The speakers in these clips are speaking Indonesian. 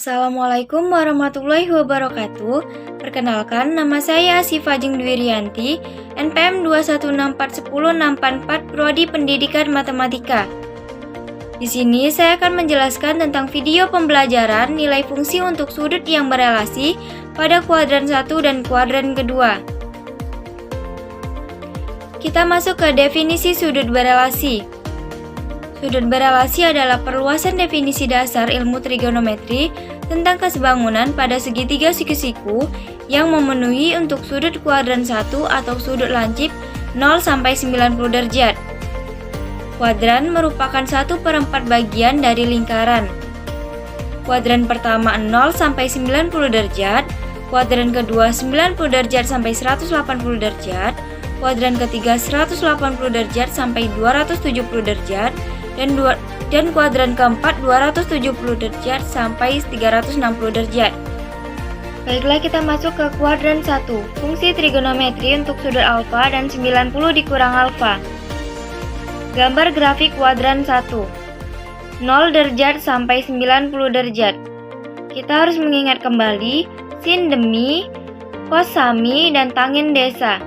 Assalamualaikum warahmatullahi wabarakatuh. Perkenalkan, nama saya Asifa Jeng Dwi Rianti, NPM 216410644 Prodi Pendidikan Matematika. Di sini saya akan menjelaskan tentang video pembelajaran nilai fungsi untuk sudut yang berelasi pada kuadran 1 dan kuadran kedua. Kita masuk ke definisi sudut berelasi. Sudut berelasi adalah perluasan definisi dasar ilmu trigonometri tentang kesebangunan pada segitiga siku-siku yang memenuhi untuk sudut kuadran 1 atau sudut lancip 0 sampai 90 derajat. Kuadran merupakan 1/4 bagian dari lingkaran. Kuadran pertama 0 sampai 90 derajat, kuadran kedua 90 derajat sampai 180 derajat, kuadran ketiga 180 derajat sampai 270 derajat, dan kuadran keempat 270 derajat sampai 360 derajat. Baiklah, kita masuk ke kuadran 1. Fungsi trigonometri untuk sudut alfa dan 90 dikurang alfa. Gambar grafik kuadran 1. 0 derajat sampai 90 derajat. Kita harus mengingat kembali sin demi, cos sami, dan tangent desa.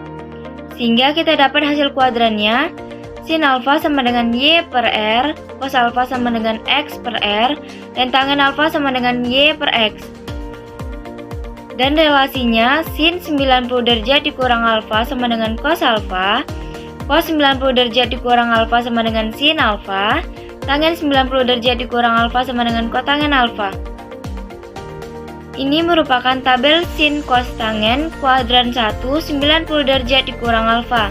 Sehingga kita dapat hasil kuadrannya sin alfa sama dengan y per r, cos alfa sama dengan x per r, dan tangen alfa sama dengan y per x. Dan relasinya sin 90 derajat dikurang alfa sama dengan cos alfa, cos 90 derajat dikurang alfa sama dengan sin alfa, tangen 90 derajat dikurang alfa sama dengan kotangen alfa. Ini merupakan tabel sin cos tangen kuadran 1 90 derajat dikurang alfa.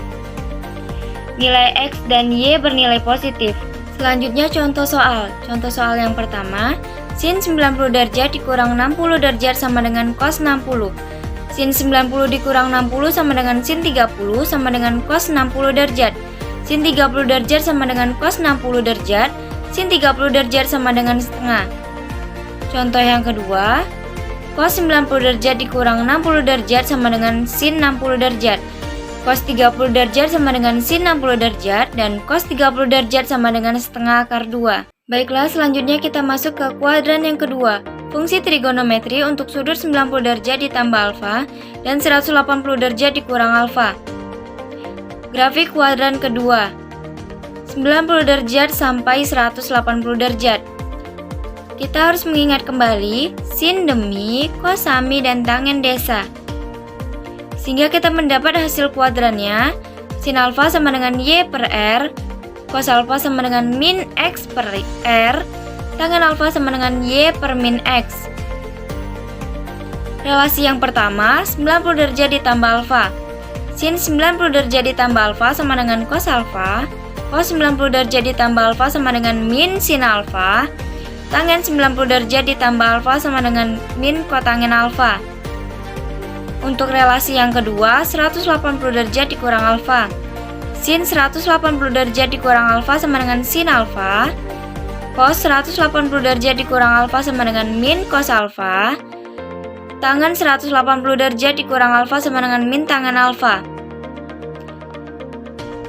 Nilai X dan Y bernilai positif. Selanjutnya contoh soal. Contoh soal yang pertama, sin 90 derajat dikurang 60 derajat sama dengan cos 60. Sin 90 dikurang 60 sama dengan sin 30 sama dengan cos 60 derajat. Sin 30 derajat sama dengan cos 60 derajat. Sin 30 derajat sama dengan setengah. Contoh yang kedua, cos 90 derajat dikurang 60 derajat sama dengan sin 60 derajat. Cos 30 derajat sama dengan sin 60 derajat, dan cos 30 derajat sama dengan setengah akar 2. Baiklah, selanjutnya kita masuk ke kuadran yang kedua. Fungsi trigonometri untuk sudut 90 derajat ditambah alfa dan 180 derajat dikurang alfa. Grafik kuadran kedua. 90 derajat sampai 180 derajat. Kita harus mengingat kembali sin demi, cos sami, dan tangen desa. Sehingga kita mendapat hasil kuadrannya sin alfa sama dengan y per r, cos alfa sama dengan min x per r, tangen alfa sama dengan y per min x. Relasi yang pertama, 90 derajat ditambah alfa. Sin 90 derajat ditambah alfa sama dengan cos alfa, cos 90 derajat ditambah alfa sama dengan min sin alfa, tangen 90 derajat ditambah alfa sama dengan min kotangen alfa. Untuk relasi yang kedua, 180 derajat dikurang alfa. Sin 180 derajat dikurang alfa sama dengan sin alfa. Cos 180 derajat dikurang alfa sama dengan min cos alfa. Tangen 180 derajat dikurang alfa sama dengan min tangen alfa.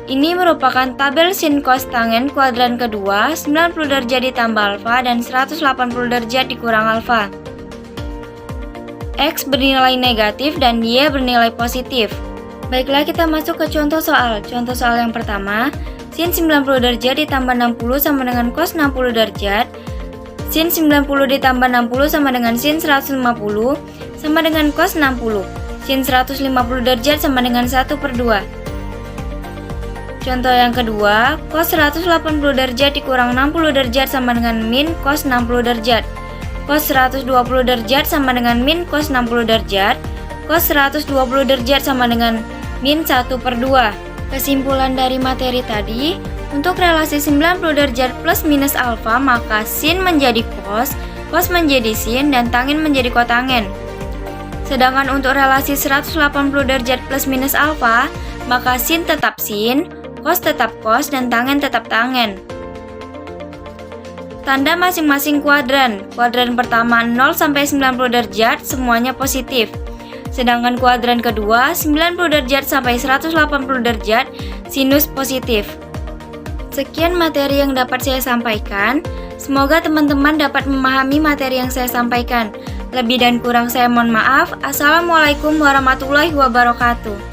Ini merupakan tabel sin cos tangen kuadran kedua, 90 derajat ditambah alfa dan 180 derajat dikurang alfa. X bernilai negatif dan Y bernilai positif. Baiklah, kita masuk ke contoh soal. Contoh soal yang pertama, sin 90 derajat ditambah 60 sama dengan cos 60 derajat. Sin 90 ditambah 60 sama dengan sin 150 sama dengan cos 60. Sin 150 derajat sama dengan 1/2. Contoh yang kedua, cos 180 derajat dikurang 60 derajat sama dengan min cos 60 derajat. Cos 120 derajat sama dengan min cos 60 derajat. Cos 120 derajat sama dengan min 1/2. Kesimpulan dari materi tadi, untuk relasi 90 derajat plus minus alfa, maka sin menjadi cos menjadi sin, dan tangen menjadi kotangen. Sedangkan untuk relasi 180 derajat plus minus alfa, maka sin tetap sin, cos tetap cos, dan tangen tetap tangen. Tanda masing-masing kuadran. Kuadran pertama 0 sampai 90 derajat semuanya positif. Sedangkan kuadran kedua 90 derajat sampai 180 derajat sinus positif. Sekian materi yang dapat saya sampaikan. Semoga teman-teman dapat memahami materi yang saya sampaikan. Lebih dan kurang saya mohon maaf. Assalamualaikum warahmatullahi wabarakatuh.